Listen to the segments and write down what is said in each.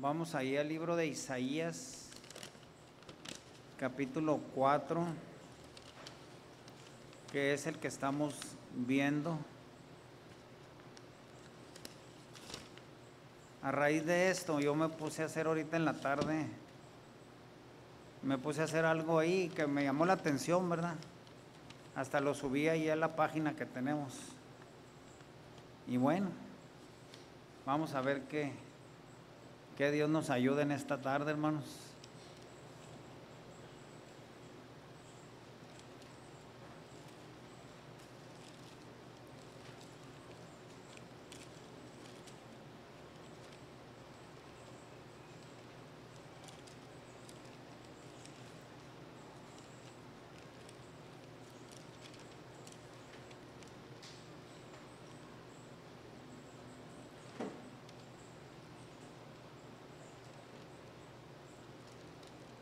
Vamos ahí al libro de Isaías, capítulo 4, que es el que estamos viendo. A raíz de esto, yo me puse a hacer ahorita en la tarde, me puse a hacer algo ahí que me llamó la atención, ¿verdad? Hasta lo subí ahí a la página que tenemos. Y bueno, vamos a ver que Dios nos ayude en esta tarde, hermanos.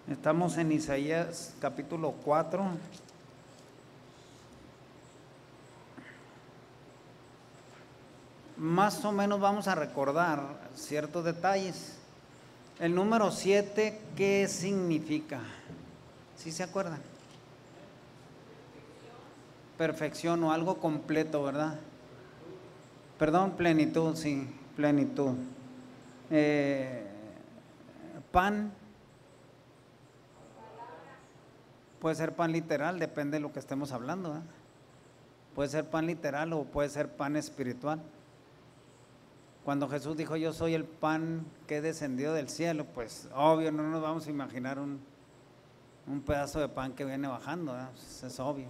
Estamos en Isaías capítulo 4. Más o menos vamos a recordar ciertos detalles. El número 7, ¿qué significa? ¿Sí se acuerdan? Perfección o algo completo, ¿verdad? Perdón, plenitud, sí, plenitud. Pan. Puede ser pan literal, depende de lo que estemos hablando, ¿eh? Puede ser pan literal o puede ser pan espiritual. Cuando Jesús dijo, yo soy el pan que he descendido del cielo, pues obvio, no nos vamos a imaginar un pedazo de pan que viene bajando, ¿eh? Pues es obvio.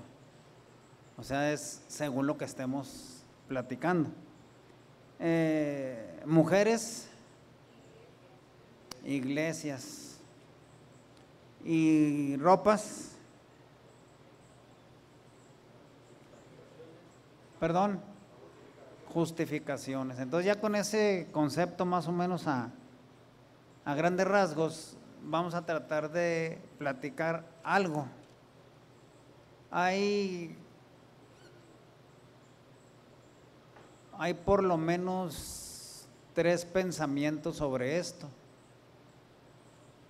O sea, es según lo que estemos platicando. Mujeres, iglesias y ropas. Perdón, justificaciones. Entonces ya con ese concepto más o menos a grandes rasgos vamos a tratar de platicar algo. Hay por lo menos 3 pensamientos sobre esto.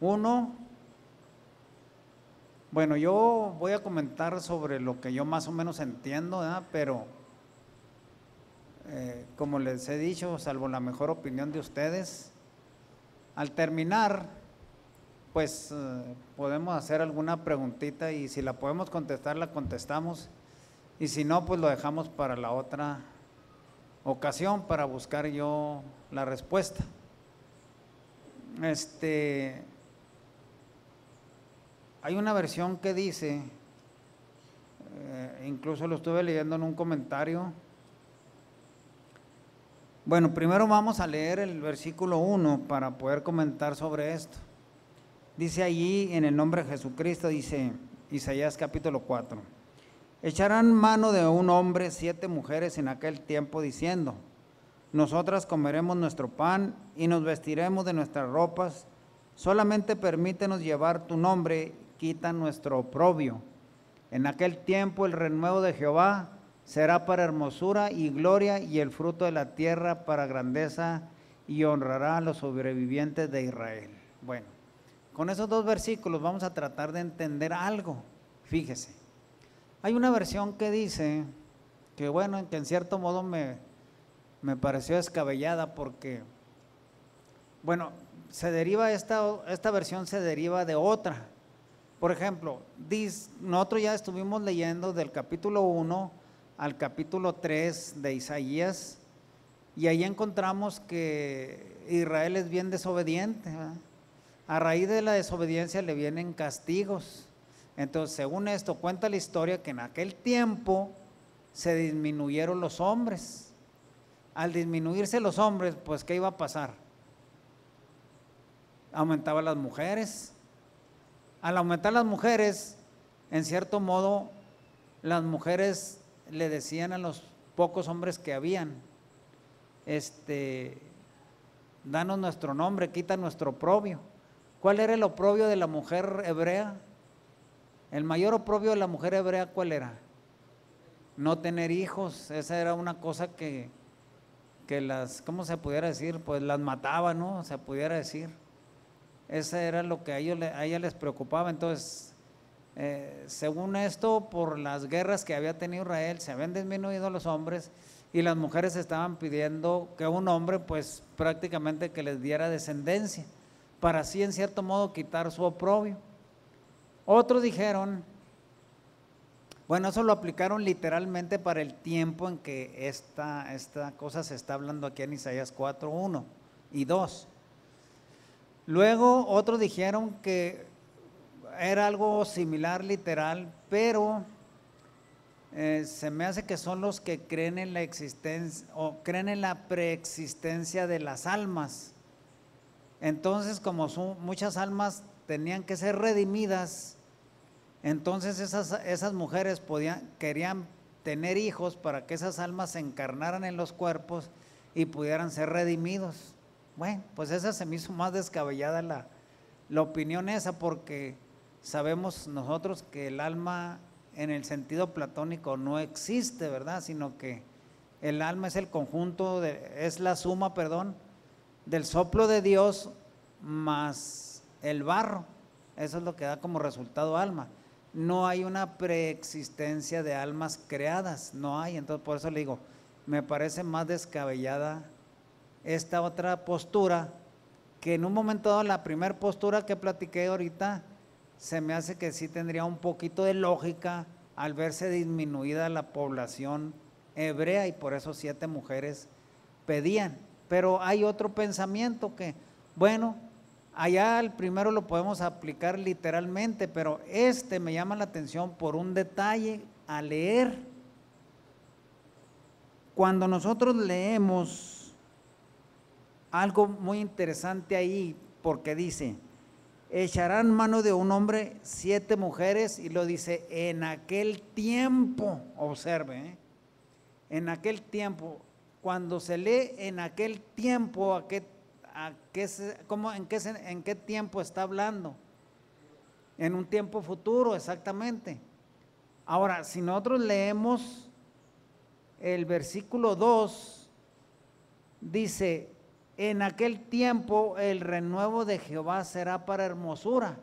Uno, bueno, yo voy a comentar sobre lo que yo más o menos entiendo, ¿verdad? Pero como les he dicho, salvo la mejor opinión de ustedes, al terminar, pues podemos hacer alguna preguntita y si la podemos contestar, la contestamos, y si no, pues lo dejamos para la otra ocasión para buscar yo la respuesta. Hay una versión que dice, incluso lo estuve leyendo en un comentario. Bueno, primero vamos a leer el versículo 1 para poder comentar sobre esto. Dice allí, en el nombre de Jesucristo, dice Isaías capítulo 4. Echarán mano de un hombre 7 mujeres en aquel tiempo diciendo, nosotras comeremos nuestro pan y nos vestiremos de nuestras ropas, solamente permítenos llevar tu nombre, quita nuestro oprobio. En aquel tiempo el renuevo de Jehová será para hermosura y gloria, y el fruto de la tierra para grandeza, y honrará a los sobrevivientes de Israel. Bueno, con esos 2 versículos vamos a tratar de entender algo. Fíjese, hay una versión que dice que, bueno, que en cierto modo me pareció descabellada porque, bueno, se deriva esta versión se deriva de otra. Por ejemplo, nosotros ya estuvimos leyendo del capítulo 1 al capítulo 3 de Isaías, y ahí encontramos que Israel es bien desobediente, ¿verdad? A raíz de la desobediencia le vienen castigos. Entonces, según esto, cuenta la historia que en aquel tiempo se disminuyeron los hombres. Al disminuirse los hombres, pues ¿qué iba a pasar? Aumentaban las mujeres. Al aumentar las mujeres, en cierto modo, las mujeres le decían a los pocos hombres que habían, danos nuestro nombre, quita nuestro oprobio. ¿Cuál era el oprobio de la mujer hebrea? El mayor oprobio de la mujer hebrea, ¿cuál era? No tener hijos. Esa era una cosa que las, ¿cómo se pudiera decir? Pues las mataba, ¿no? Se pudiera decir. Ese era lo que a ella les preocupaba. Entonces, según esto, por las guerras que había tenido Israel, se habían disminuido los hombres y las mujeres estaban pidiendo que un hombre pues prácticamente que les diera descendencia, para así en cierto modo quitar su oprobio. Otros dijeron, bueno, eso lo aplicaron literalmente para el tiempo en que esta cosa se está hablando aquí en Isaías 4, 1 y 2. Luego otros dijeron que era algo similar literal, pero se me hace que son los que creen en la existencia o creen en la preexistencia de las almas. Entonces, como muchas almas tenían que ser redimidas, entonces esas mujeres querían tener hijos para que esas almas se encarnaran en los cuerpos y pudieran ser redimidos. Bueno, pues esa se me hizo más descabellada la opinión esa, porque sabemos nosotros que el alma en el sentido platónico no existe, ¿verdad? Sino que el alma es el conjunto, es la suma, del soplo de Dios más el barro. Eso es lo que da como resultado alma. No hay una preexistencia de almas creadas, no hay. Entonces por eso le digo, me parece más descabellada esta otra postura, que en un momento dado la primera postura que platiqué ahorita, se me hace que sí tendría un poquito de lógica al verse disminuida la población hebrea y por eso 7 mujeres pedían. Pero hay otro pensamiento que, bueno, allá el primero lo podemos aplicar literalmente, pero me llama la atención por un detalle a leer. Cuando nosotros leemos algo muy interesante ahí, porque dice, echarán mano de un hombre 7 mujeres, y lo dice, en aquel tiempo, observe, en aquel tiempo. Cuando se lee en aquel tiempo, ¿en qué tiempo está hablando? En un tiempo futuro, exactamente. Ahora, si nosotros leemos el versículo 2, dice, en aquel tiempo el renuevo de Jehová será para hermosura.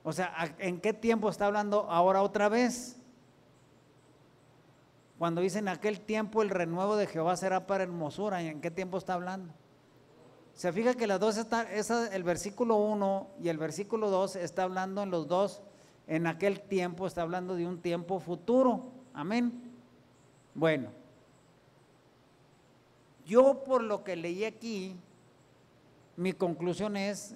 O sea, ¿en qué tiempo está hablando ahora otra vez? Cuando dice en aquel tiempo el renuevo de Jehová será para hermosura, ¿en qué tiempo está hablando? Se fija que las dos el versículo 1 y el versículo 2 está hablando en los dos, en aquel tiempo está hablando de un tiempo futuro. Amén. Bueno, yo por lo que leí aquí, mi conclusión es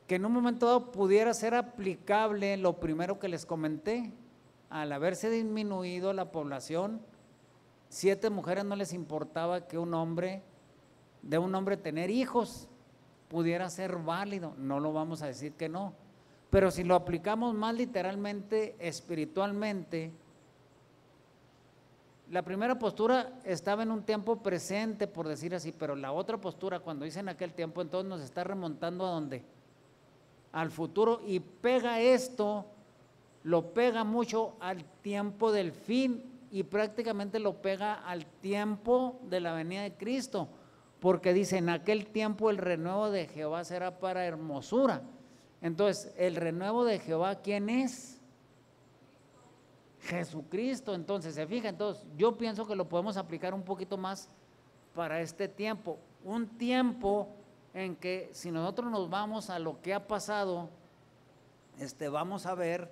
que en un momento dado pudiera ser aplicable lo primero que les comenté. Al haberse disminuido la población, 7 mujeres no les importaba que de un hombre tener hijos, pudiera ser válido, no lo vamos a decir que no, pero si lo aplicamos más literalmente, espiritualmente, la primera postura estaba en un tiempo presente, por decir así, pero la otra postura, cuando dice en aquel tiempo, entonces nos está remontando ¿a dónde? Al futuro, y lo pega mucho al tiempo del fin, y prácticamente lo pega al tiempo de la venida de Cristo, porque dice, en aquel tiempo el renuevo de Jehová será para hermosura. Entonces, el renuevo de Jehová, ¿quién es? Jesucristo. Entonces, se fija, entonces yo pienso que lo podemos aplicar un poquito más para este tiempo, un tiempo en que si nosotros nos vamos a lo que ha pasado, vamos a ver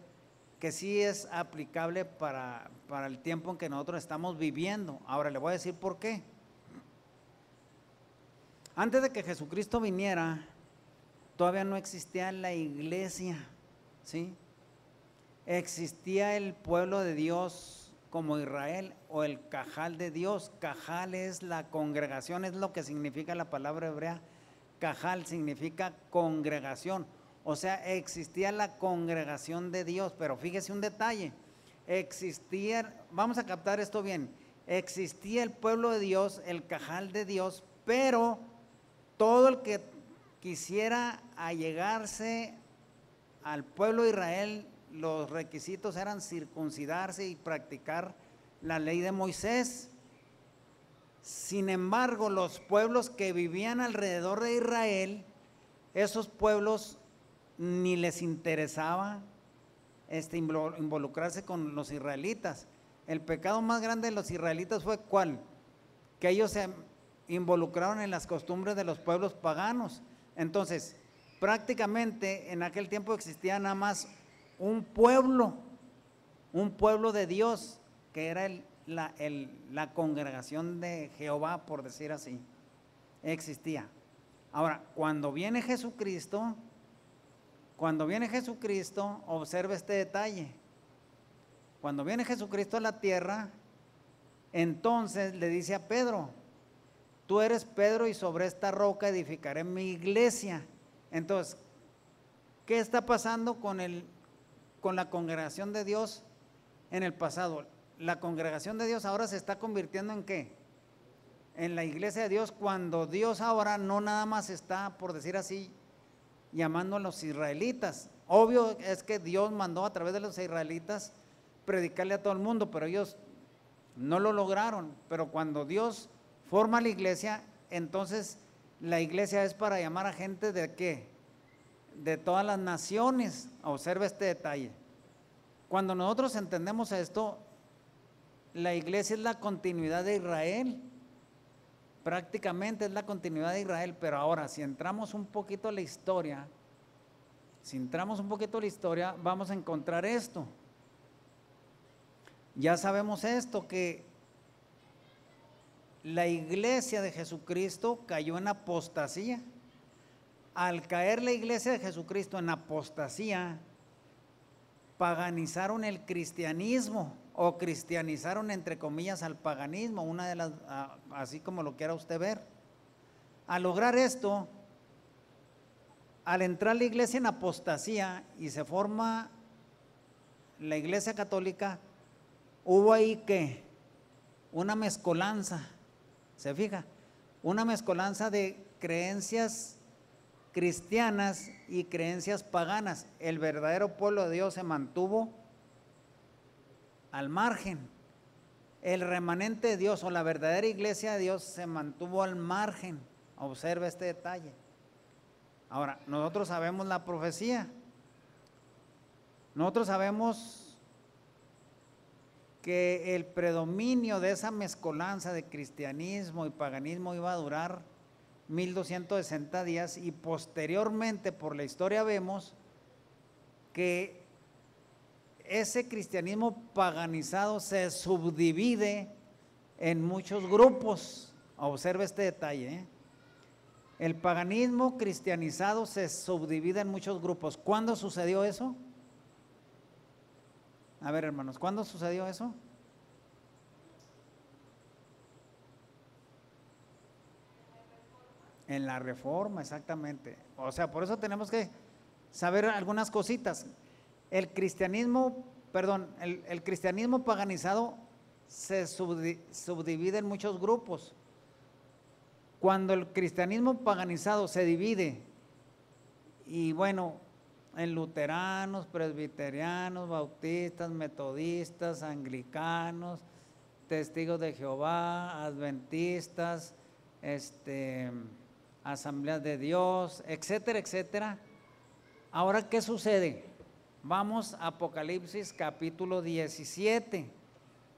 que sí es aplicable para el tiempo en que nosotros estamos viviendo. Ahora le voy a decir por qué. Antes de que Jesucristo viniera, todavía no existía la iglesia, ¿sí? Existía el pueblo de Dios como Israel, o el cajal de Dios. Cajal es la congregación, es lo que significa la palabra hebrea. Cajal significa congregación, o sea, existía la congregación de Dios. Pero fíjese un detalle, vamos a captar esto bien, existía el pueblo de Dios, el cajal de Dios, pero todo el que quisiera allegarse al pueblo de Israel, los requisitos eran circuncidarse y practicar la ley de Moisés. Sin embargo, los pueblos que vivían alrededor de Israel esos pueblos ni les interesaba involucrarse con los israelitas. El pecado más grande de los israelitas fue ¿cuál? Que ellos se involucraron en las costumbres de los pueblos paganos. Entonces, prácticamente en aquel tiempo existía nada más un pueblo de Dios, que era la congregación de Jehová, por decir así, existía. Ahora, cuando viene Jesucristo, observa este detalle. Cuando viene Jesucristo a la tierra, entonces le dice a Pedro: tú eres Pedro y sobre esta roca edificaré mi iglesia. Entonces, ¿qué está pasando con la congregación de Dios en el pasado? La congregación de Dios ahora se está convirtiendo ¿en qué? En la iglesia de Dios, cuando Dios ahora no nada más está, por decir así, llamando a los israelitas. Obvio es que Dios mandó a través de los israelitas predicarle a todo el mundo, pero ellos no lo lograron. Pero cuando Dios forma la iglesia, entonces la iglesia es para llamar a gente ¿de qué? De todas las naciones. Observa este detalle. Cuando nosotros entendemos esto, la iglesia es la continuidad de Israel. Prácticamente es la continuidad de Israel. Pero ahora, si entramos un poquito a la historia, vamos a encontrar esto. Ya sabemos esto, que la iglesia de Jesucristo cayó en apostasía. Al caer la iglesia de Jesucristo en apostasía, paganizaron el cristianismo, o cristianizaron entre comillas al paganismo, una de las, así como lo quiera usted ver. Al lograr esto, al entrar la iglesia en apostasía y se forma la iglesia católica, hubo ahí que una mezcolanza, ¿se fija? Una mezcolanza de creencias cristianas y creencias paganas. El verdadero pueblo de Dios se mantuvo al margen. El remanente de Dios o la verdadera iglesia de Dios se mantuvo al margen. Observa este detalle. Ahora, nosotros sabemos la profecía. Nosotros sabemos que el predominio de esa mezcolanza de cristianismo y paganismo iba a durar 1260 días, y posteriormente por la historia vemos que ese cristianismo paganizado se subdivide en muchos grupos. Observe este detalle, ¿eh? El paganismo cristianizado se subdivide en muchos grupos. ¿Cuándo sucedió eso? A ver, hermanos, ¿cuándo sucedió eso? En la Reforma, exactamente. O sea, por eso tenemos que saber algunas cositas. El cristianismo paganizado se subdivide en muchos grupos. Cuando el cristianismo paganizado se divide, y bueno, en luteranos, presbiterianos, bautistas, metodistas, anglicanos, testigos de Jehová, adventistas, asambleas de Dios, etcétera, etcétera. Ahora, ¿qué sucede? Vamos a Apocalipsis capítulo 17.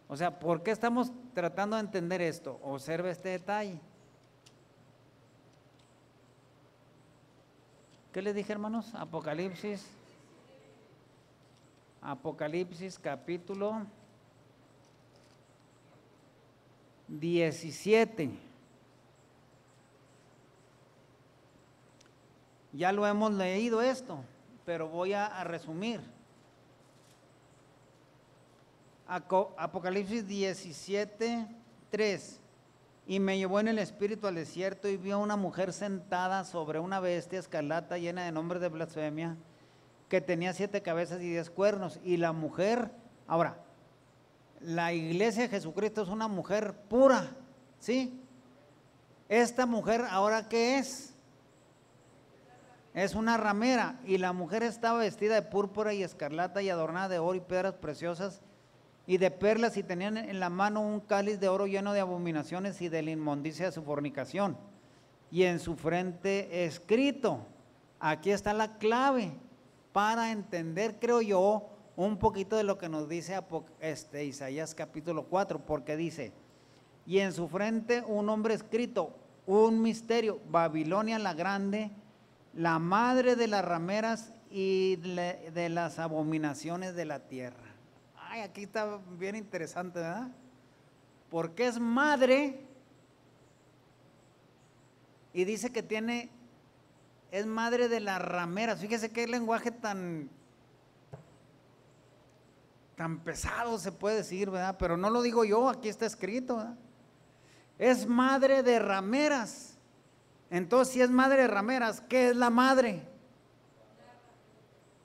O sea, ¿por qué estamos tratando de entender esto? Observe este detalle. ¿Qué les dije, hermanos? Apocalipsis capítulo 17. Ya lo hemos leído esto, pero voy a resumir. Apocalipsis 17, 3. Y me llevó en el espíritu al desierto y vi a una mujer sentada sobre una bestia escarlata llena de nombres de blasfemia, que tenía 7 cabezas y 10 cuernos. Y la mujer, ahora, la iglesia de Jesucristo es una mujer pura, ¿sí? Esta mujer, ¿ahora qué es? Es una ramera, y la mujer estaba vestida de púrpura y escarlata y adornada de oro y piedras preciosas y de perlas, y tenían en la mano un cáliz de oro lleno de abominaciones y de la inmundicia de su fornicación, y en su frente escrito: Aquí está la clave para entender, creo yo, un poquito de lo que nos dice Isaías capítulo 4, porque dice, y en su frente un nombre escrito, un misterio, Babilonia la grande, la madre de las rameras y de las abominaciones de la tierra. Ay, aquí está bien interesante, ¿verdad? Porque es madre y dice que es madre de las rameras. Fíjese qué lenguaje tan pesado se puede decir, ¿verdad? Pero no lo digo yo, aquí está escrito, ¿verdad? Es madre de rameras. Entonces, si es madre de rameras, ¿qué es la madre?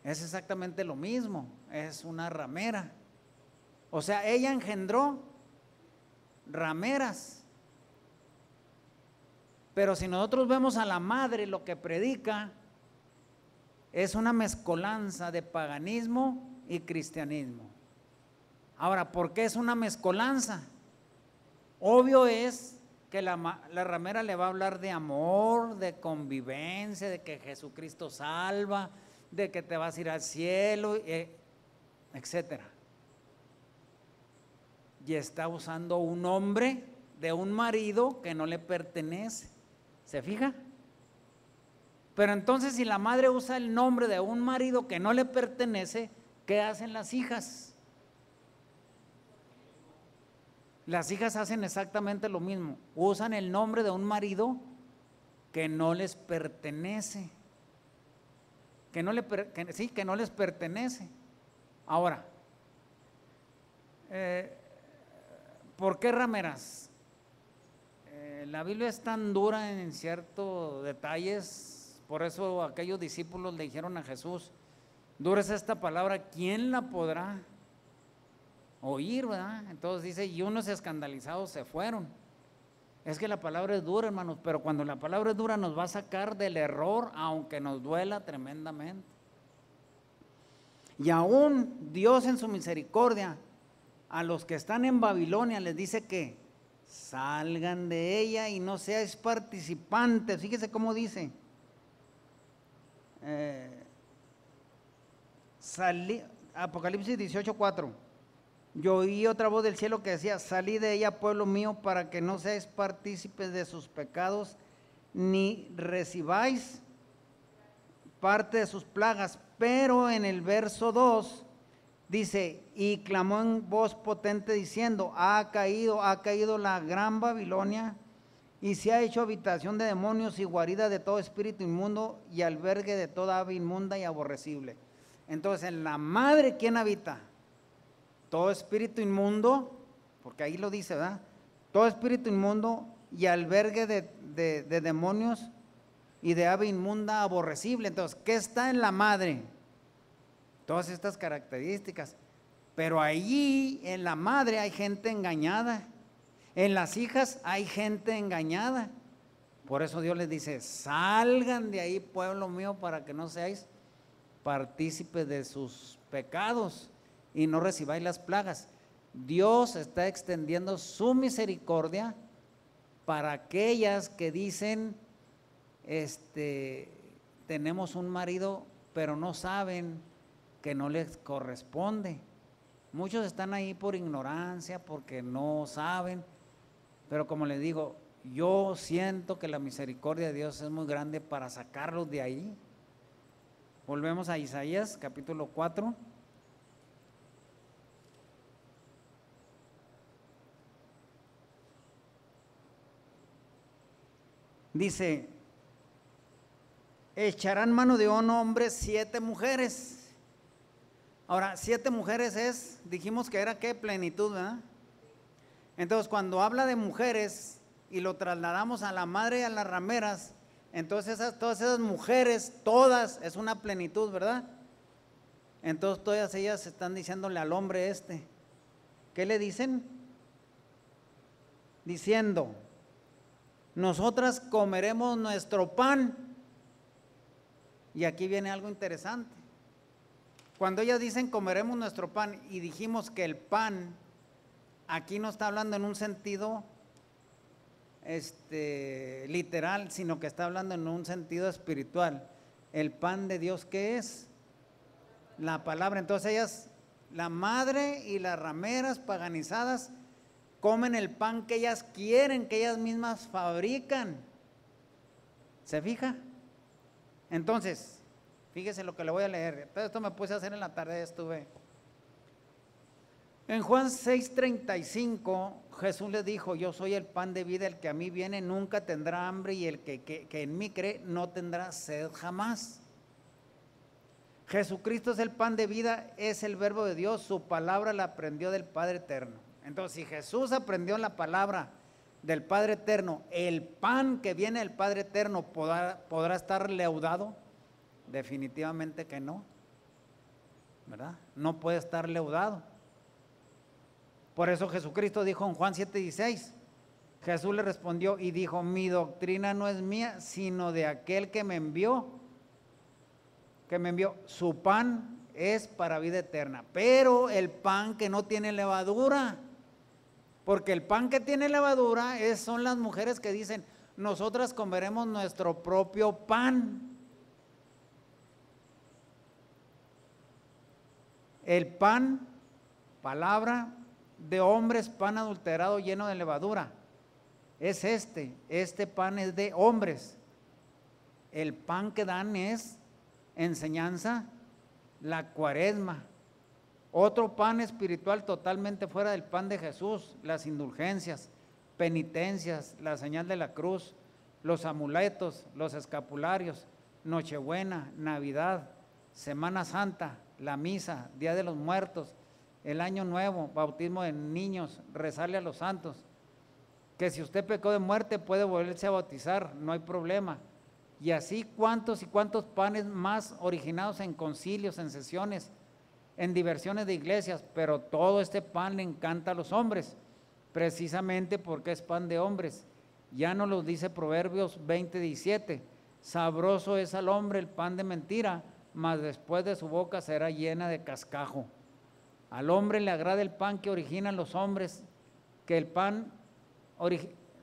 Es exactamente lo mismo, es una ramera. O sea, ella engendró rameras. Pero si nosotros vemos a la madre, lo que predica es una mezcolanza de paganismo y cristianismo. Ahora, ¿por qué es una mezcolanza? Obvio es que la ramera le va a hablar de amor, de convivencia, de que Jesucristo salva, de que te vas a ir al cielo, etcétera. Y está usando un hombre de un marido que no le pertenece. ¿Se fija? Pero entonces, si la madre usa el nombre de un marido que no le pertenece, ¿qué hacen las hijas? Las hijas hacen exactamente lo mismo, usan el nombre de un marido que no les pertenece, que no les pertenece. Ahora, ¿por qué rameras? La Biblia es tan dura en ciertos detalles, por eso aquellos discípulos le dijeron a Jesús, dura es esta palabra, ¿quién la podrá oír, verdad? Entonces dice, y unos escandalizados se fueron. Es que la palabra es dura, hermanos, pero cuando la palabra es dura nos va a sacar del error, aunque nos duela tremendamente. Y aún Dios en su misericordia, a los que están en Babilonia les dice que salgan de ella y no seáis participantes. Fíjese cómo dice, Apocalipsis 18:4. Yo oí otra voz del cielo que decía, salid de ella, pueblo mío, para que no seáis partícipes de sus pecados, ni recibáis parte de sus plagas. Pero en el verso 2 dice, y clamó en voz potente diciendo, ha caído la gran Babilonia, y se ha hecho habitación de demonios y guarida de todo espíritu inmundo y albergue de toda ave inmunda y aborrecible. Entonces, en la madre, ¿quién habita? Todo espíritu inmundo, porque ahí lo dice, ¿verdad? Todo espíritu inmundo y albergue de demonios y de ave inmunda aborrecible. Entonces, ¿qué está en la madre? Todas estas características. Pero allí en la madre hay gente engañada. En las hijas hay gente engañada. Por eso Dios les dice, salgan de ahí, pueblo mío, para que no seáis partícipes de sus pecados y no recibáis las plagas. Dios está extendiendo su misericordia para aquellas que dicen, tenemos un marido, pero no saben que no les corresponde. Muchos están ahí por ignorancia, porque no saben, pero como les digo, yo siento que la misericordia de Dios es muy grande para sacarlos de ahí. Volvemos a Isaías capítulo 4. Dice, echarán mano de un hombre 7 mujeres. Ahora, 7 mujeres dijimos que era ¿qué? Plenitud, ¿verdad? Entonces, cuando habla de mujeres y lo trasladamos a la madre y a las rameras, entonces todas esas mujeres, todas, es una plenitud, ¿verdad? Entonces, todas ellas están diciéndole al hombre ¿qué le dicen? Diciendo, nosotras comeremos nuestro pan. Y aquí viene algo interesante. Cuando ellas dicen comeremos nuestro pan y dijimos que el pan aquí no está hablando en un sentido literal, sino que está hablando en un sentido espiritual. El pan de Dios, ¿qué es? La palabra. Entonces ellas, la madre y las rameras paganizadas, comen el pan que ellas quieren, que ellas mismas fabrican. ¿Se fija? Entonces, fíjese lo que le voy a leer. Todo esto me puse a hacer en la tarde, estuve. En Juan 6:35, Jesús le dijo: yo soy el pan de vida, el que a mí viene nunca tendrá hambre, y el que en mí cree no tendrá sed jamás. Jesucristo es el pan de vida, es el verbo de Dios, su palabra la aprendió del Padre Eterno. Entonces, si Jesús aprendió la palabra del Padre Eterno, el pan que viene del Padre Eterno ¿podrá estar leudado? Definitivamente que no, ¿verdad? No puede estar leudado. Por eso Jesucristo dijo en Juan 7:16, Jesús le respondió y dijo: mi doctrina no es mía, sino de aquel que me envió. Su pan es para vida eterna, pero el pan que no tiene levadura, porque el pan que tiene levadura son las mujeres que dicen: nosotras comeremos nuestro propio pan. El pan, palabra de hombres, pan adulterado lleno de levadura, es este pan es de hombres. El pan que dan es enseñanza, la cuaresma. Otro pan espiritual totalmente fuera del pan de Jesús, las indulgencias, penitencias, la señal de la cruz, los amuletos, los escapularios, Nochebuena, Navidad, Semana Santa, la misa, Día de los Muertos, el Año Nuevo, bautismo de niños, rezarle a los santos. Que si usted pecó de muerte puede volverse a bautizar, no hay problema. Y así cuántos y cuántos panes más originados en concilios, en sesiones, en diversiones de iglesias, pero todo este pan le encanta a los hombres, precisamente porque es pan de hombres. Ya nos lo dice Proverbios 20:17, sabroso es al hombre el pan de mentira, mas después de su boca será llena de cascajo. Al hombre le agrada el pan que originan los hombres, que el pan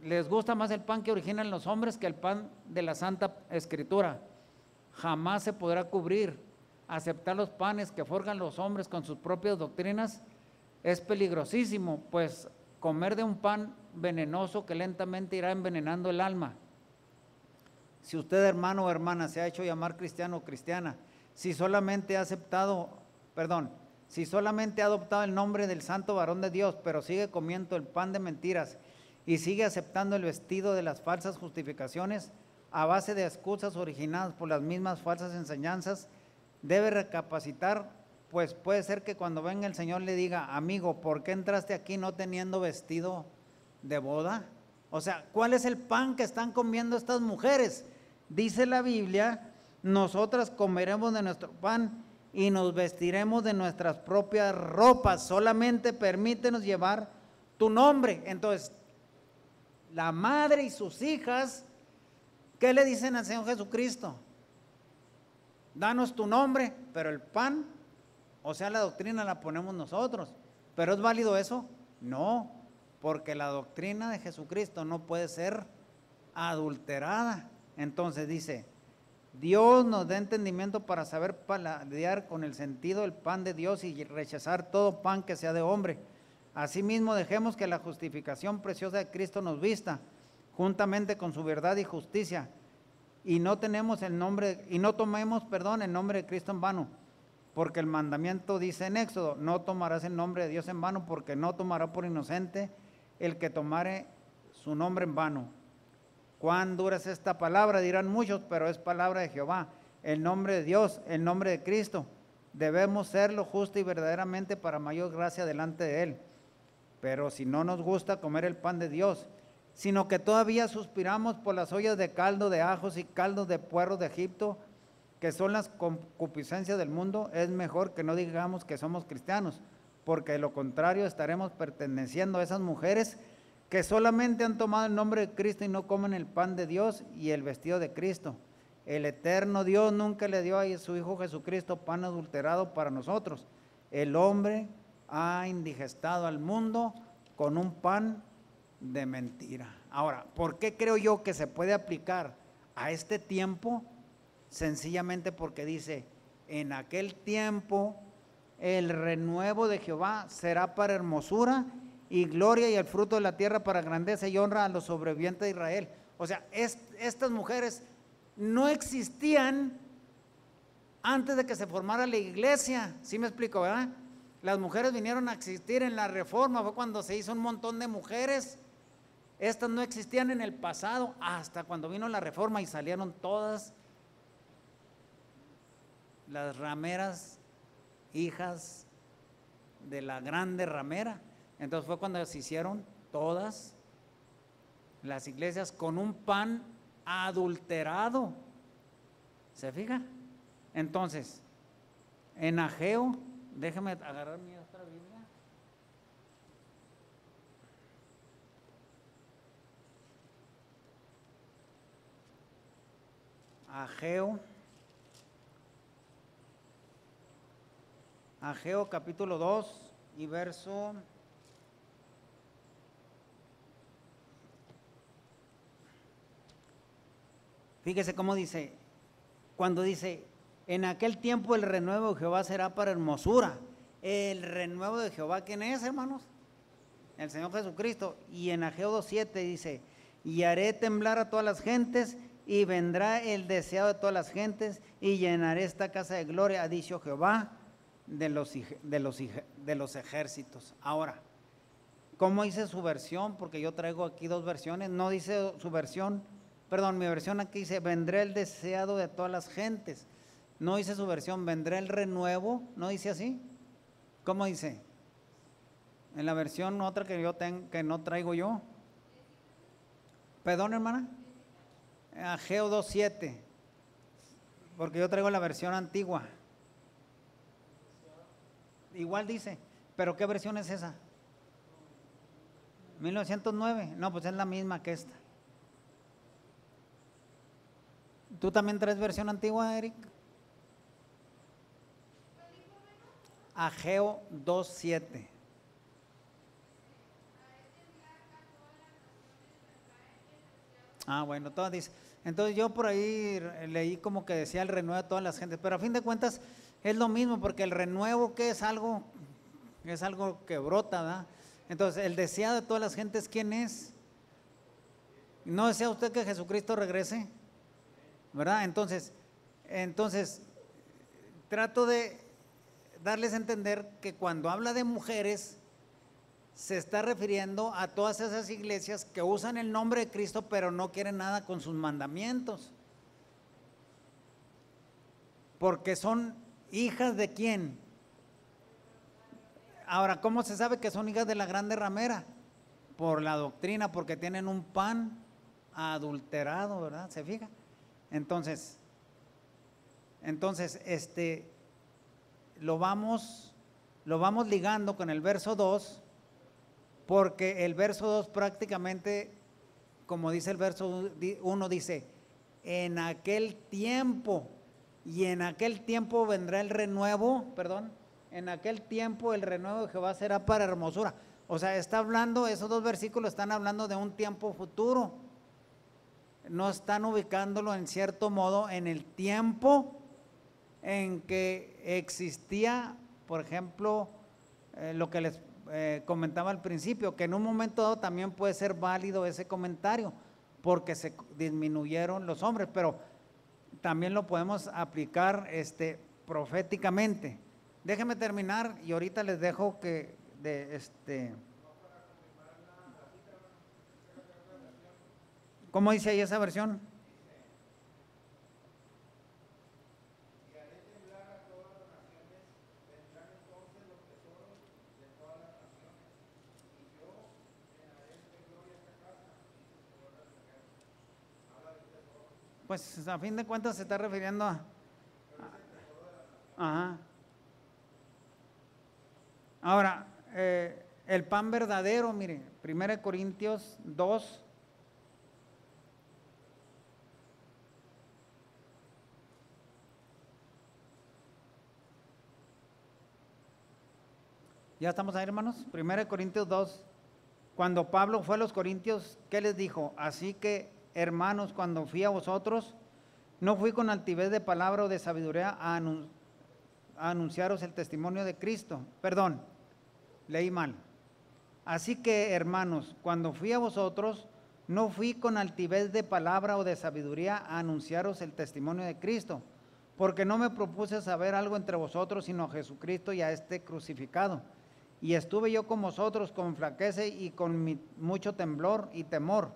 les gusta más el pan que originan los hombres que el pan de la Santa Escritura. Jamás se podrá cubrir. Aceptar los panes que forjan los hombres con sus propias doctrinas es peligrosísimo, pues comer de un pan venenoso que lentamente irá envenenando el alma. Si usted, hermano o hermana, se ha hecho llamar cristiano o cristiana, si solamente ha adoptado el nombre del santo varón de Dios, pero sigue comiendo el pan de mentiras y sigue aceptando el vestido de las falsas justificaciones a base de excusas originadas por las mismas falsas enseñanzas, debe recapacitar, pues puede ser que cuando venga el Señor le diga: amigo, ¿por qué entraste aquí no teniendo vestido de boda? O sea, ¿cuál es el pan que están comiendo estas mujeres? Dice la Biblia: nosotras comeremos de nuestro pan y nos vestiremos de nuestras propias ropas, solamente permítenos llevar tu nombre. Entonces, la madre y sus hijas, ¿qué le dicen al Señor Jesucristo? Danos tu nombre, pero el pan, o sea, la doctrina la ponemos nosotros. ¿Pero es válido eso? No, porque la doctrina de Jesucristo no puede ser adulterada. Entonces dice: Dios nos da entendimiento para saber paladear con el sentido del pan de Dios y rechazar todo pan que sea de hombre. Asimismo, dejemos que la justificación preciosa de Cristo nos vista, juntamente con su verdad y justicia, y no tomemos el nombre de Cristo en vano, porque el mandamiento dice en Éxodo: no tomarás el nombre de Dios en vano, porque no tomará por inocente el que tomare su nombre en vano. ¿Cuán dura es esta palabra?, dirán muchos, pero es palabra de Jehová. El nombre de Dios, el nombre de Cristo, debemos serlo justo y verdaderamente para mayor gracia delante de Él. Pero si no nos gusta comer el pan de Dios, sino que todavía suspiramos por las ollas de caldo de ajos y caldos de puerros de Egipto, que son las concupiscencias del mundo, es mejor que no digamos que somos cristianos, porque de lo contrario estaremos perteneciendo a esas mujeres que solamente han tomado el nombre de Cristo y no comen el pan de Dios y el vestido de Cristo. El eterno Dios nunca le dio a su Hijo Jesucristo pan adulterado para nosotros. El hombre ha indigestado al mundo con un pan de mentira. Ahora, ¿por qué creo yo que se puede aplicar a este tiempo? sencillamente porque dice, en aquel tiempo el renuevo de Jehová será para hermosura y gloria, y el fruto de la tierra para grandeza y honra a los sobrevivientes de Israel. O sea, estas mujeres no existían antes de que se formara la iglesia. ¿Sí me explico, verdad? Las mujeres vinieron a existir en la Reforma, fue cuando se hizo un montón de mujeres. Estas no existían en el pasado, hasta cuando vino la Reforma y salieron todas las rameras, hijas de la grande ramera. Entonces fue cuando se hicieron todas las iglesias con un pan adulterado. ¿Se fija? Entonces, en Ageo, déjame agarrar mi otra Biblia. Ageo capítulo 2 y verso 1. Fíjese cómo dice, cuando dice, en aquel tiempo el renuevo de Jehová será para hermosura. El renuevo de Jehová, ¿quién es, hermanos? El Señor Jesucristo. Y en Ageo 2:7 dice, y haré temblar a todas las gentes, y vendrá el deseado de todas las gentes, y llenaré esta casa de gloria, ha dicho Jehová de los ejércitos. Ahora, ¿cómo dice su versión? Porque yo traigo aquí dos versiones. No dice su versión, perdón, mi versión aquí dice, vendrá el deseado de todas las gentes. No dice su versión, vendrá el renuevo. ¿No dice así? ¿Cómo dice? En la versión otra que yo tengo, que no traigo yo. Perdón, hermana. Ageo 2:7, porque yo traigo la versión antigua. Igual dice, pero ¿qué versión es esa? 1909. No, pues es la misma que esta. ¿Tú también traes versión antigua, Eric? Ageo 2:7. Bueno, todas dice. Entonces yo por ahí leí como que decía el renuevo de todas las gentes, pero a fin de cuentas es lo mismo, porque el renuevo que es algo que brota, ¿verdad? Entonces el deseado de todas las gentes, ¿quién es? ¿No desea usted que Jesucristo regrese? ¿Verdad? Entonces trato de darles a entender que cuando habla de mujeres se está refiriendo a todas esas iglesias que usan el nombre de Cristo pero no quieren nada con sus mandamientos, porque son hijas de ¿quién? Ahora, ¿cómo se sabe que son hijas de la grande ramera? Por la doctrina, porque tienen un pan adulterado, ¿verdad? ¿Se fija? Entonces lo vamos ligando con el verso 2, porque el verso 2 prácticamente, como dice el verso 1, dice, en aquel tiempo, y en aquel tiempo vendrá el renuevo, en aquel tiempo el renuevo de Jehová será para hermosura. O sea, está hablando, esos dos versículos están hablando de un tiempo futuro. No están ubicándolo en cierto modo en el tiempo en que existía, por ejemplo, lo que les comentaba al principio, que en un momento dado también puede ser válido ese comentario, porque se disminuyeron los hombres, pero también lo podemos aplicar proféticamente. Déjenme terminar y ahorita les dejo que ¿cómo dice ahí esa versión? Pues a fin de cuentas se está refiriendo ajá. Ahora, el pan verdadero, mire, 1 Corintios 2. ¿Ya estamos ahí, hermanos? 1 Corintios 2. Cuando Pablo fue a los Corintios, ¿qué les dijo? Así que, hermanos, cuando fui a vosotros, No fui con altivez de palabra o de sabiduría a anunciaros el testimonio de Cristo. Perdón, leí mal. Así que, hermanos, cuando fui a vosotros, no fui con altivez de palabra o de sabiduría a anunciaros el testimonio de Cristo, porque no me propuse saber algo entre vosotros, sino a Jesucristo y a este crucificado. Y estuve yo con vosotros con flaqueza y con mucho temblor y temor.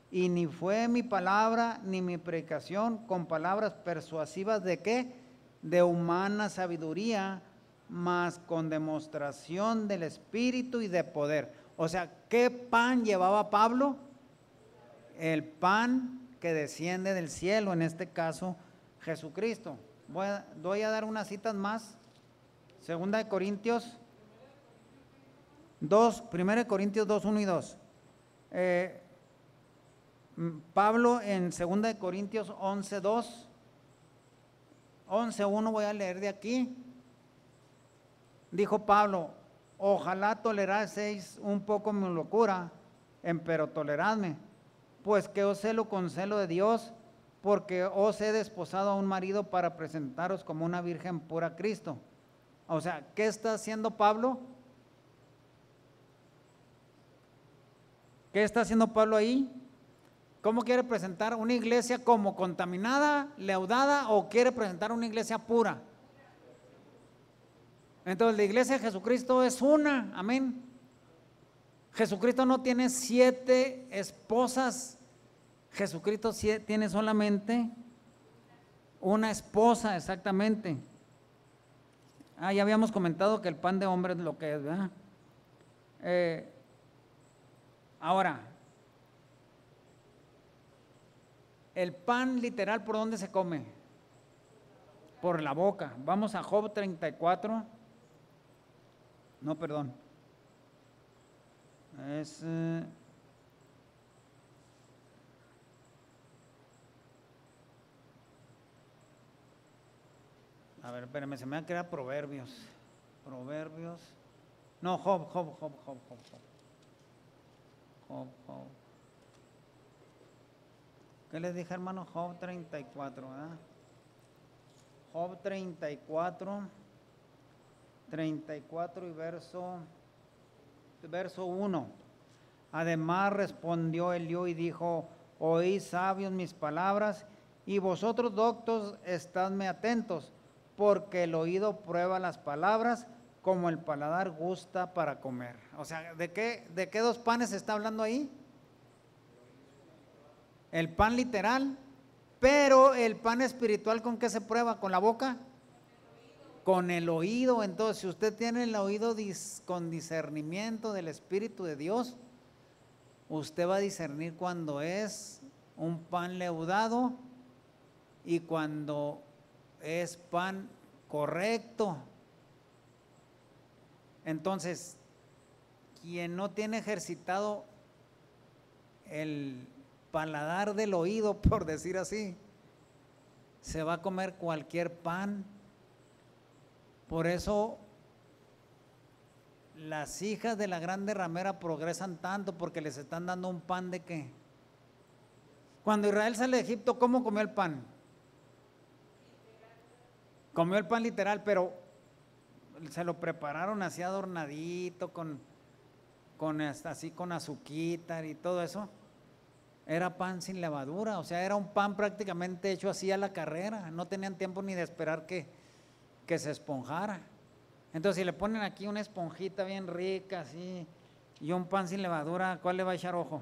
Y ni fue mi palabra ni mi predicación con palabras persuasivas de qué, de humana sabiduría, mas con demostración del Espíritu y de poder. O sea, ¿qué pan llevaba Pablo? El pan que desciende del cielo, en este caso Jesucristo. Voy a dar unas citas más. Segunda de Corintios 2, 1 Corintios 2, 1 y 2. Pablo en 2 de Corintios 11, 2, 11, 1, voy a leer de aquí. Dijo Pablo: ojalá toleraseis un poco mi locura, pero toleradme, pues que os celo con celo de Dios, porque os he desposado a un marido para presentaros como una virgen pura a Cristo. O sea, ¿qué está haciendo Pablo? ¿Qué está haciendo Pablo ahí? ¿Cómo quiere presentar una iglesia como contaminada, leudada, o quiere presentar una iglesia pura? Entonces la iglesia de Jesucristo es una, amén. Jesucristo no tiene 7 esposas, Jesucristo tiene solamente una esposa, exactamente. Ya habíamos comentado que el pan de hombre es lo que es, ¿verdad? Ahora, el pan literal, ¿por dónde se come? Por la boca. Vamos a Job 34. No, perdón. Es... a ver, espérame, se me va a quedar Proverbios. Proverbios. No, Job. ¿Qué les dije, hermano? Job 34, ¿verdad? Job 34 y verso 1. Además respondió Eliú y dijo: oí sabios mis palabras, y vosotros doctos estadme atentos, porque el oído prueba las palabras, como el paladar gusta para comer. O sea, ¿de qué 2 panes se está hablando ahí? El pan literal, pero el pan espiritual, ¿con qué se prueba? ¿Con la boca? Con el oído. Entonces, si usted tiene el oído con discernimiento del Espíritu de Dios, usted va a discernir cuando es un pan leudado y cuando es pan correcto. Entonces, quien no tiene ejercitado el paladar del oído, por decir así, se va a comer cualquier pan. Por eso las hijas de la grande ramera progresan tanto, porque les están dando un pan de qué. Cuando Israel sale de Egipto, ¿cómo comió el pan? Comió el pan literal, pero se lo prepararon así adornadito, así con azuquita y todo eso. Era pan sin levadura, o sea, era un pan prácticamente hecho así a la carrera. No tenían tiempo ni de esperar que se esponjara. Entonces, si le ponen aquí una esponjita bien rica así y un pan sin levadura, ¿cuál le va a echar ojo?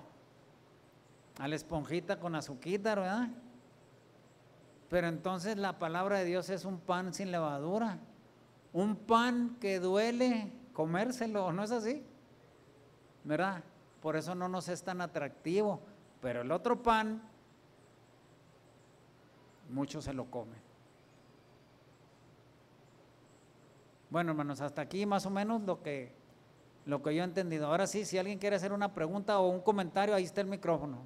A la esponjita con azuquita, ¿verdad? Pero entonces la palabra de Dios es un pan sin levadura, un pan que duele comérselo, ¿no es así? ¿Verdad? Por eso no nos es tan atractivo, pero el otro pan, muchos se lo comen. Bueno, hermanos, hasta aquí más o menos lo que yo he entendido. Ahora sí, si alguien quiere hacer una pregunta o un comentario, ahí está el micrófono.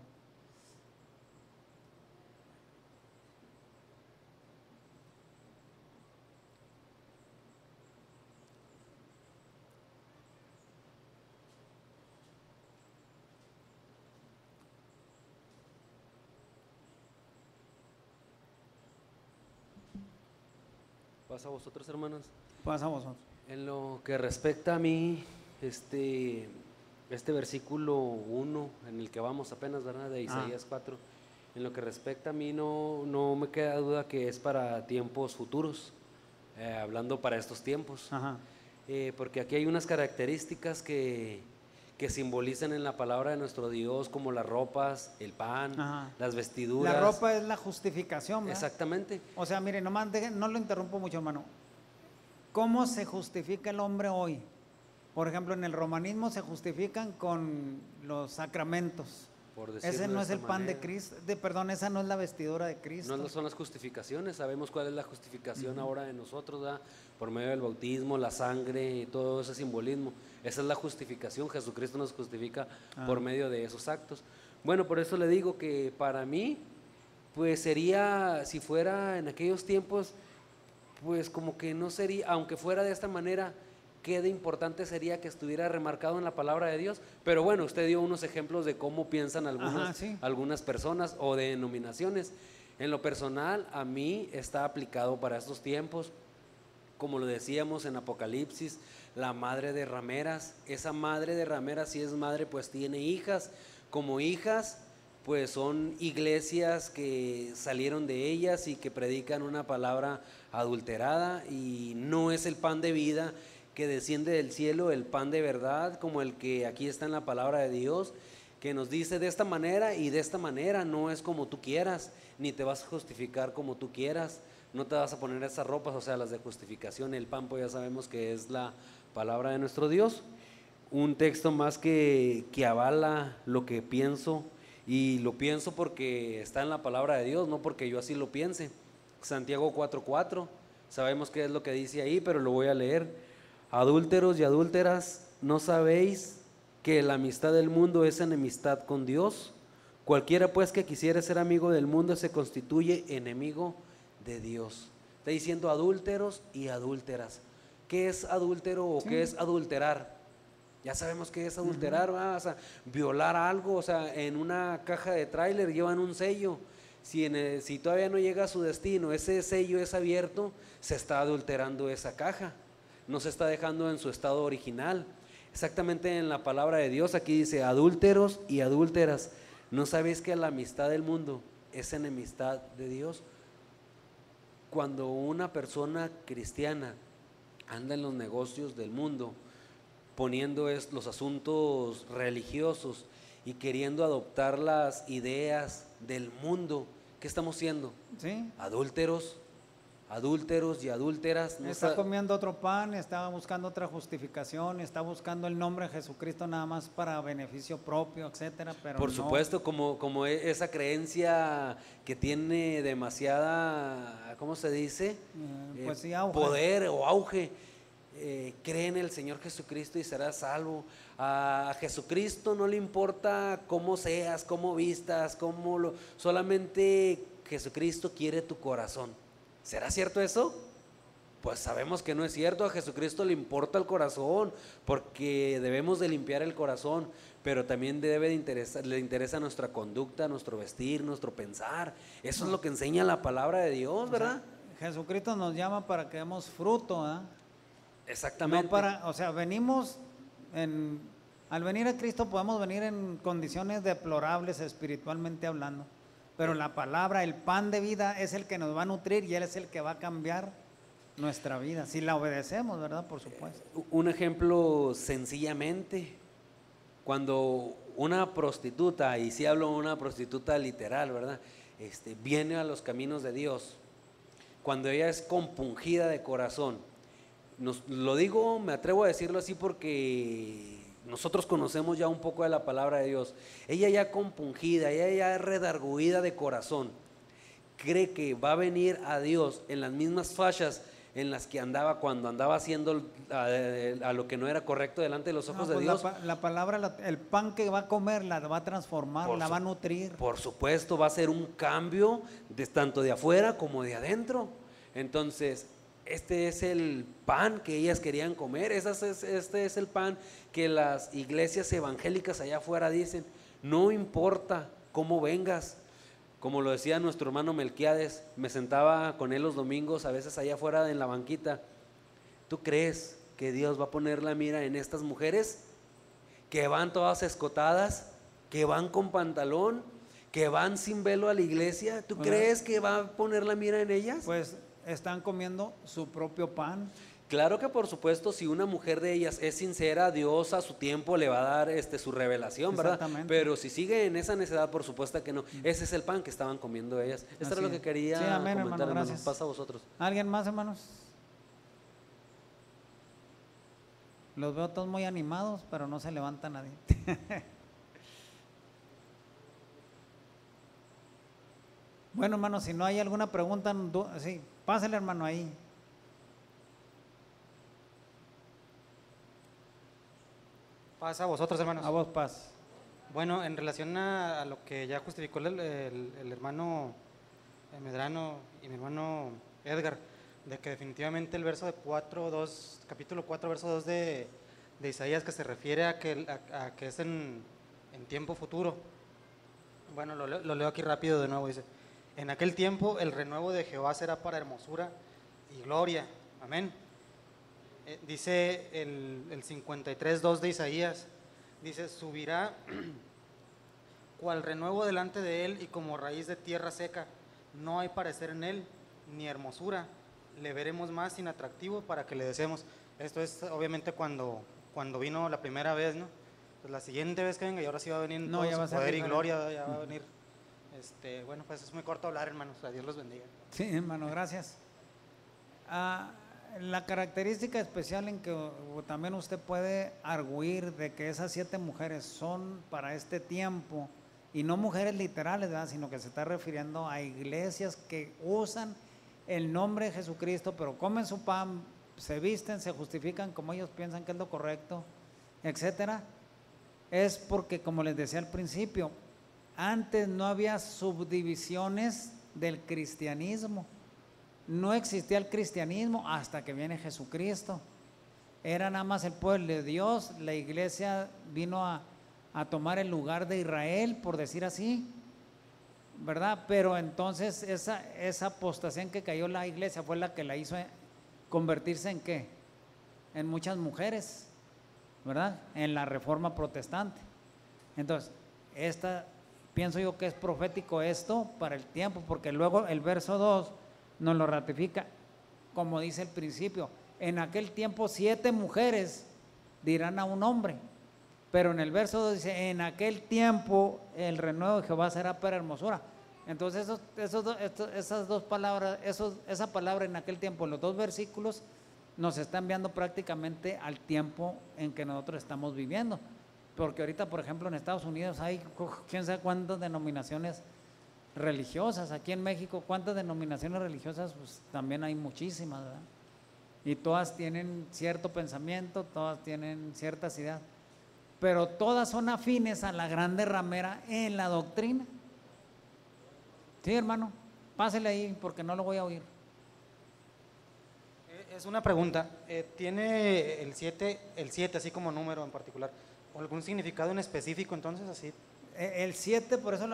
pasa a vosotros, hermanos. Pasa a vosotros. En lo que respecta a mí, este versículo 1 en el que vamos apenas, ¿verdad? De Isaías 4, en lo que respecta a mí no me queda duda que es para tiempos futuros, hablando para estos tiempos. Ajá. Porque aquí hay unas características que simbolizan en la palabra de nuestro Dios, como las ropas, el pan, Ajá. las vestiduras. La ropa es la justificación, ¿verdad? Exactamente. O sea, mire, nomás no lo interrumpo mucho, hermano. ¿Cómo se justifica el hombre hoy? Por ejemplo, en el romanismo se justifican con los sacramentos. Por decirlo Ese no de es el esta pan de manera. Cristo, perdón, esa no es la vestidura de Cristo. No son las justificaciones, sabemos cuál es la justificación ahora de nosotros, ¿verdad? Por medio del bautismo, la sangre y todo ese simbolismo. Esa es la justificación, Jesucristo nos justifica por medio de esos actos. Bueno, por eso le digo que para mí, pues sería, si fuera en aquellos tiempos, pues como que no sería, aunque fuera de esta manera, qué de importante sería que estuviera remarcado en la palabra de Dios. Pero bueno, usted dio unos ejemplos de cómo piensan algunas personas o de denominaciones. En lo personal, a mí está aplicado para estos tiempos, como lo decíamos en Apocalipsis, la madre de rameras. Esa madre de rameras, si es madre, pues tiene hijas. Como hijas, pues son iglesias que salieron de ellas y que predican una palabra adulterada, y no es el pan de vida que desciende del cielo, el pan de verdad, como el que aquí está en la palabra de Dios, que nos dice de esta manera y de esta manera. No es como tú quieras, ni te vas a justificar como tú quieras, no te vas a poner esas ropas, o sea, las de justificación. El pan, pues ya sabemos que es la palabra de nuestro Dios. Un texto más que avala lo que pienso, y lo pienso porque está en la palabra de Dios, no porque yo así lo piense. Santiago 4:4, sabemos qué es lo que dice ahí, pero lo voy a leer. Adúlteros y adúlteras, ¿no sabéis que la amistad del mundo es enemistad con Dios? Cualquiera pues que quisiera ser amigo del mundo se constituye enemigo de Dios. Está diciendo adúlteros y adúlteras. ¿Qué es adúltero o qué es adulterar? Ya sabemos qué es adulterar, ¿va? O sea, violar algo. O sea, en una caja de tráiler llevan un sello. Si todavía no llega a su destino, ese sello es abierto, se está adulterando esa caja, no se está dejando en su estado original. Exactamente en la palabra de Dios aquí dice adúlteros y adúlteras, ¿no sabéis que la amistad del mundo es enemistad de Dios? Cuando una persona cristiana anda en los negocios del mundo, poniendo los asuntos religiosos y queriendo adoptar las ideas del mundo, ¿qué estamos siendo? ¿Sí? Adúlteros y adúlteras. Está comiendo otro pan, está buscando otra justificación, está buscando el nombre de Jesucristo nada más para beneficio propio, etcétera. Pero por supuesto, como esa creencia que tiene demasiada, ¿cómo se dice? Pues sí, auge. Poder o auge. Cree en el Señor Jesucristo y serás salvo. A Jesucristo no le importa cómo seas, cómo vistas, solamente Jesucristo quiere tu corazón. ¿Será cierto eso? Pues sabemos que no es cierto. A Jesucristo le importa el corazón, porque debemos de limpiar el corazón, pero también le interesa nuestra conducta, nuestro vestir, nuestro pensar. Eso es lo que enseña la palabra de Dios, ¿verdad? O sea, Jesucristo nos llama para que demos fruto, ¿eh? Exactamente. Al venir a Cristo podemos venir en condiciones deplorables espiritualmente hablando, pero la palabra, el pan de vida es el que nos va a nutrir y Él es el que va a cambiar nuestra vida, si la obedecemos, ¿verdad? Por supuesto. Un ejemplo sencillamente, cuando una prostituta, y si hablo de una prostituta literal, ¿verdad? Viene a los caminos de Dios, cuando ella es compungida de corazón, lo digo, me atrevo a decirlo así porque nosotros conocemos ya un poco de la palabra de Dios. Ella ya compungida, ella ya redarguida de corazón, cree que va a venir a Dios en las mismas fachas en las que andaba cuando andaba haciendo a lo que no era correcto delante de los ojos de Dios. La palabra, el pan que va a comer la va a transformar, la va a nutrir. Por supuesto, va a ser un cambio tanto de afuera como de adentro. Entonces, este es el pan que ellas querían comer. Este es el pan que las iglesias evangélicas allá afuera dicen: no importa cómo vengas, Como lo decía nuestro hermano Melquiades, me sentaba con él los domingos, a veces allá afuera en la banquita. ¿Tú crees que Dios va a poner la mira en estas mujeres que van todas escotadas, que van con pantalón, que van sin velo a la iglesia? ¿Tú crees que va a poner la mira en ellas? Pues están comiendo su propio pan. Claro que por supuesto, si una mujer de ellas es sincera, Dios a su tiempo le va a dar su revelación, ¿verdad? Pero si sigue en esa necedad, por supuesto que no. Ese es el pan que estaban comiendo ellas. Esto era lo que quería comentar, comentar, hermano. Gracias. Pasa a vosotros. ¿Alguien más, hermanos? Los veo todos muy animados, pero no se levanta nadie. Bueno, hermano, si no hay alguna pregunta, sí, pásale, hermano, ahí. Pasa a vosotros, hermanos. A vos, paz. Bueno, en relación a lo que ya justificó el hermano Medrano y mi hermano Edgar, de que definitivamente el verso de capítulo 4, verso 2 de Isaías, que se refiere a que es en tiempo futuro. Bueno, lo leo aquí rápido de nuevo, dice: en aquel tiempo el renuevo de Jehová será para hermosura y gloria. Amén. Dice el 53:2 de Isaías, dice: subirá cual renuevo delante de él y como raíz de tierra seca, no hay parecer en él ni hermosura, le veremos más sin atractivo para que le deseemos. Esto es obviamente cuando vino la primera vez, ¿no? Pues la siguiente vez que venga, y ahora sí va a venir en todo su poder y gloria, ya va a venir. Bueno, pues es muy corto hablar, hermanos, Dios los bendiga. Sí, hermano, gracias. La característica especial en que también usted puede arguir de que esas 7 mujeres son para este tiempo, y no mujeres literales, ¿verdad?, sino que se está refiriendo a iglesias que usan el nombre de Jesucristo, pero comen su pan, se visten, se justifican como ellos piensan que es lo correcto, etcétera. Es porque, como les decía al principio, antes no había subdivisiones del cristianismo. No existía el cristianismo hasta que viene Jesucristo. Era nada más el pueblo de Dios. La iglesia vino a tomar el lugar de Israel, por decir así, ¿verdad? Pero entonces esa apostasía en que cayó la iglesia fue la que la hizo convertirse en ¿qué? En muchas mujeres, ¿verdad? En la reforma protestante. Entonces, pienso yo que es profético esto para el tiempo, porque luego el verso 2 nos lo ratifica, como dice el principio: en aquel tiempo 7 mujeres dirán a un hombre, pero en el verso 2 dice: en aquel tiempo el renuevo de Jehová será para hermosura. Entonces esas dos palabras, esa palabra en aquel tiempo, los 2 versículos nos está enviando prácticamente al tiempo en que nosotros estamos viviendo, porque ahorita, por ejemplo, en Estados Unidos hay quién sabe cuántas denominaciones religiosas. Aquí en México, ¿cuántas denominaciones religiosas? Pues también hay muchísimas, ¿verdad? Y todas tienen cierto pensamiento, todas tienen ciertas ideas, pero todas son afines a la grande ramera en la doctrina. Sí, hermano, pásele ahí porque no lo voy a oír. Es una pregunta. ¿Tiene el 7 así como número en particular algún significado en específico entonces así? El 7, por eso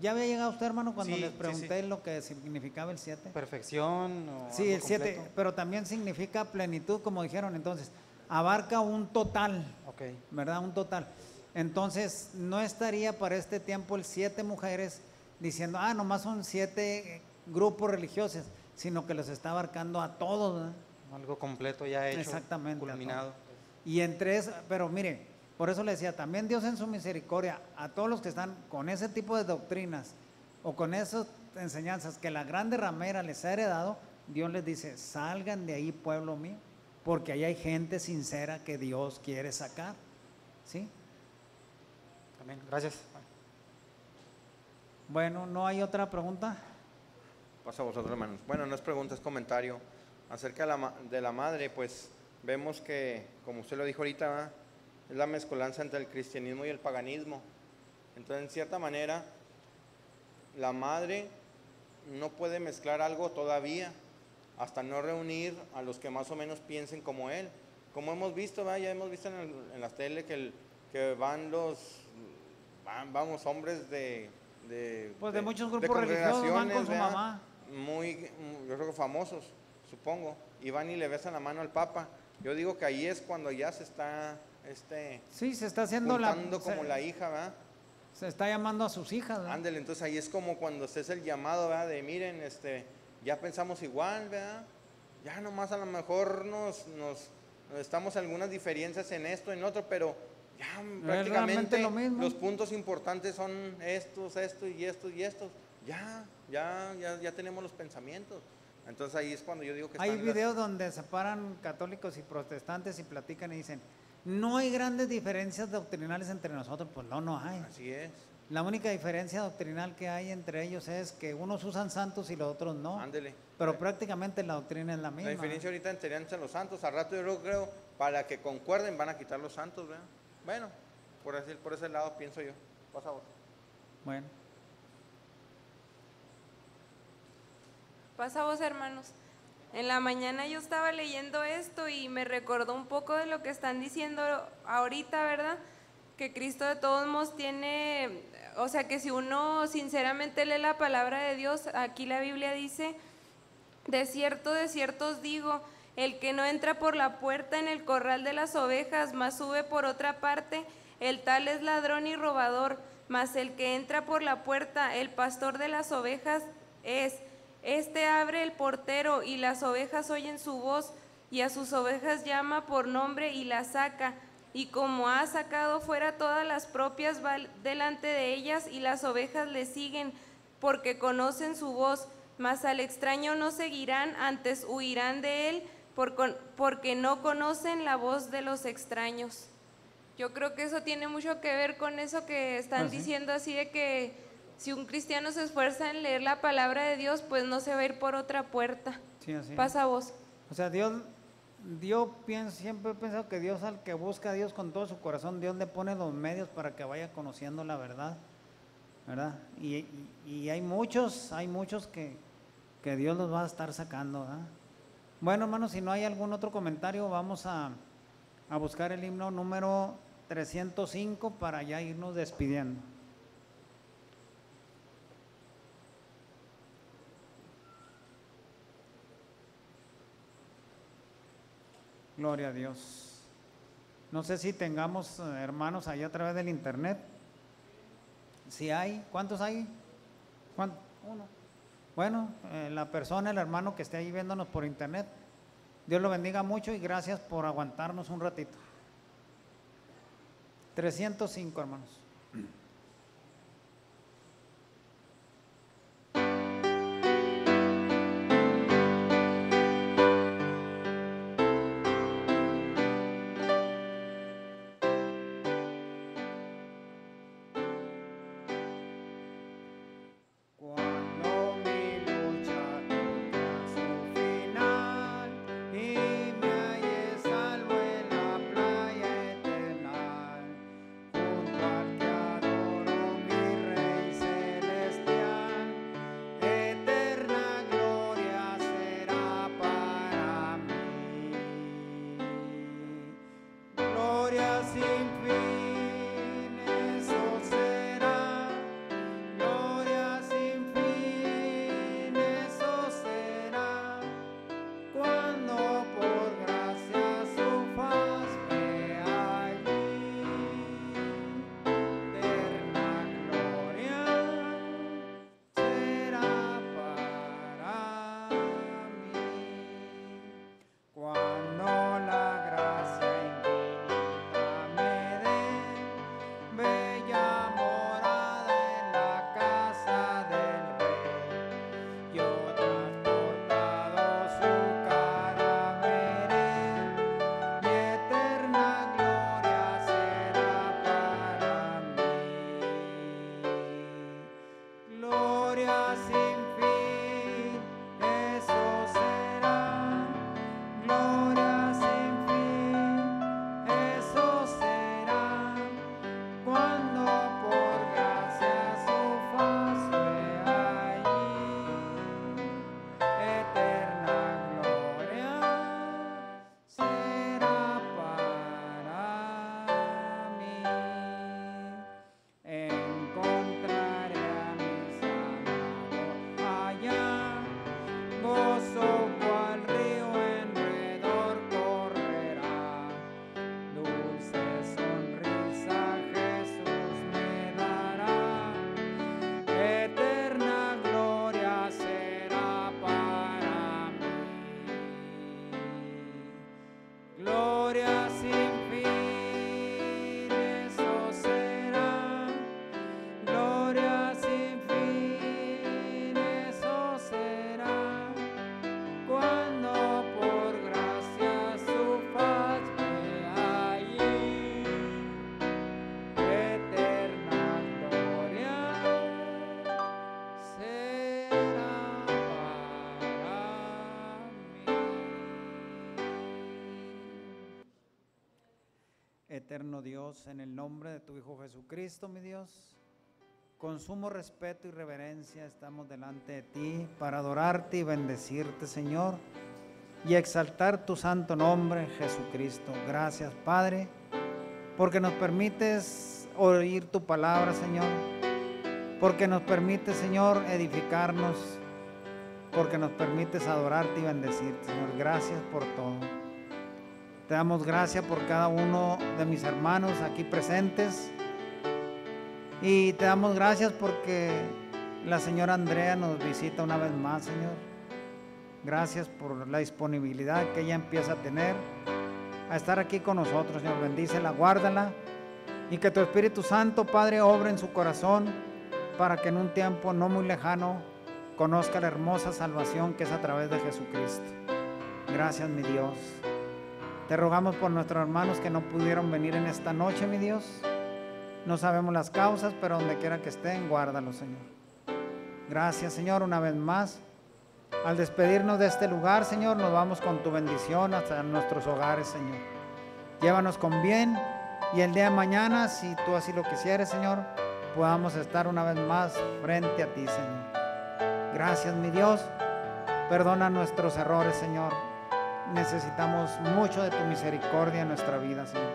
¿ya había llegado usted, hermano, cuando Sí, les pregunté sí. Lo que significaba el 7? Perfección o Sí, el 7, completo. pero también significa plenitud, como dijeron. Entonces, abarca un total, Okay. ¿verdad? Un total. Entonces, no estaría para este tiempo el 7 mujeres diciendo: nomás son 7 grupos religiosos, sino que los está abarcando a todos, ¿verdad? Algo completo ya hecho, Exactamente, culminado. Y entre eso, pero mire, por eso le decía, también Dios en su misericordia, a todos los que están con ese tipo de doctrinas o con esas enseñanzas que la grande ramera les ha heredado, Dios les dice: salgan de ahí, pueblo mío, porque ahí hay gente sincera que Dios quiere sacar, ¿sí? Amén, gracias. Bueno, ¿no hay otra pregunta? Pasa a vosotros, hermanos. Bueno, no es pregunta, es comentario. Acerca de la madre, pues vemos que, como usted lo dijo ahorita, ¿verdad?, es la mezcolanza entre el cristianismo y el paganismo. Entonces, en cierta manera, la madre no puede mezclar algo todavía, hasta no reunir a los que más o menos piensen como él. Como hemos visto, ¿verdad?, ya hemos visto en las tele que van vamos, hombres de Pues de muchos grupos religiosos van con su ¿verdad? mamá. Yo creo que famosos, supongo, y van y le besan la mano al Papa. Yo digo que ahí es cuando ya se está Sí, se está haciendo juntando como la hija, ¿verdad? se está llamando a sus hijas, ¿verdad? Ándele, entonces ahí es como cuando se hace el llamado, ¿verdad? De miren, ya pensamos igual, ¿verdad? Ya nomás a lo mejor nos estamos algunas diferencias en esto, en otro, pero ya realmente prácticamente lo mismo. los puntos importantes son estos y estos y estos. Ya tenemos los pensamientos. Entonces ahí es cuando yo digo que Hay están videos donde separan católicos y protestantes y platican y dicen, no hay grandes diferencias doctrinales entre nosotros. Pues no hay. Así es. La única diferencia doctrinal que hay entre ellos es que unos usan santos y los otros no. Ándele. Pero prácticamente la doctrina es la misma. La diferencia ahorita entre los santos, al rato yo creo, para que concuerden van a quitar los santos, ¿verdad? Bueno, por ese lado pienso yo. Pasa vos. Bueno, Pasa vos, hermanos. En la mañana yo estaba leyendo esto y me recordó un poco de lo que están diciendo ahorita, ¿verdad? Que Cristo de todos modos tiene, o sea que si uno sinceramente lee la palabra de Dios, aquí la Biblia dice, de cierto os digo, el que no entra por la puerta en el corral de las ovejas, mas sube por otra parte, el tal es ladrón y robador, mas el que entra por la puerta, el pastor de las ovejas es. Este abre el portero y las ovejas oyen su voz y a sus ovejas llama por nombre y las saca. Y como ha sacado fuera todas las propias, va delante de ellas y las ovejas le siguen porque conocen su voz. Mas al extraño no seguirán, antes huirán de él porque no conocen la voz de los extraños. Yo creo que eso tiene mucho que ver con eso que están diciendo así de que si un cristiano se esfuerza en leer la palabra de Dios, pues no se va a ir por otra puerta. sí, así. Pasa vos. O sea, siempre he pensado que Dios, al que busca a Dios con todo su corazón, Dios le pone los medios para que vaya conociendo la verdad, ¿verdad? Y hay muchos que Dios los va a estar sacando, ¿verdad? Bueno, hermanos, si no hay algún otro comentario, vamos a buscar el himno número 305 para ya irnos despidiendo. Gloria a Dios. No sé si tengamos hermanos ahí a través del internet. Si hay, ¿cuántos hay? Uno. Bueno, la persona, el hermano que esté ahí viéndonos por internet, Dios lo bendiga mucho y gracias por aguantarnos un ratito. 305, hermanos. Cuando la gracia infinita me dé eterno Dios, en el nombre de tu Hijo Jesucristo, mi Dios, con sumo respeto y reverencia estamos delante de ti para adorarte y bendecirte, Señor, y exaltar tu santo nombre, Jesucristo. Gracias, Padre, porque nos permites oír tu palabra, Señor, porque nos permites, Señor, edificarnos, porque nos permites adorarte y bendecirte, Señor. Gracias por todo. Te damos gracias por cada uno de mis hermanos aquí presentes, y te damos gracias porque la señora Andrea nos visita una vez más, Señor. Gracias por la disponibilidad que ella empieza a tener a estar aquí con nosotros, Señor. Bendícela, guárdala, y que tu Espíritu Santo, Padre, obre en su corazón para que en un tiempo no muy lejano conozca la hermosa salvación que es a través de Jesucristo. Gracias, mi Dios. Te rogamos por nuestros hermanos que no pudieron venir en esta noche, mi Dios. No sabemos las causas, pero donde quiera que estén, guárdalos, Señor. Gracias, Señor, una vez más. Al despedirnos de este lugar, Señor, nos vamos con tu bendición hasta nuestros hogares, Señor. Llévanos con bien, y el día de mañana, si tú así lo quisieres, Señor, podamos estar una vez más frente a ti, Señor. Gracias, mi Dios. Perdona nuestros errores, Señor. Necesitamos mucho de tu misericordia en nuestra vida, Señor.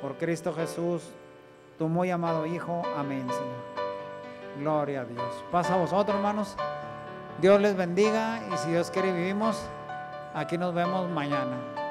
Por Cristo Jesús, tu muy amado Hijo. Amén, Señor. Gloria a Dios. Pasa a vosotros, hermanos. Dios les bendiga, y si Dios quiere vivimos. Aquí nos vemos mañana.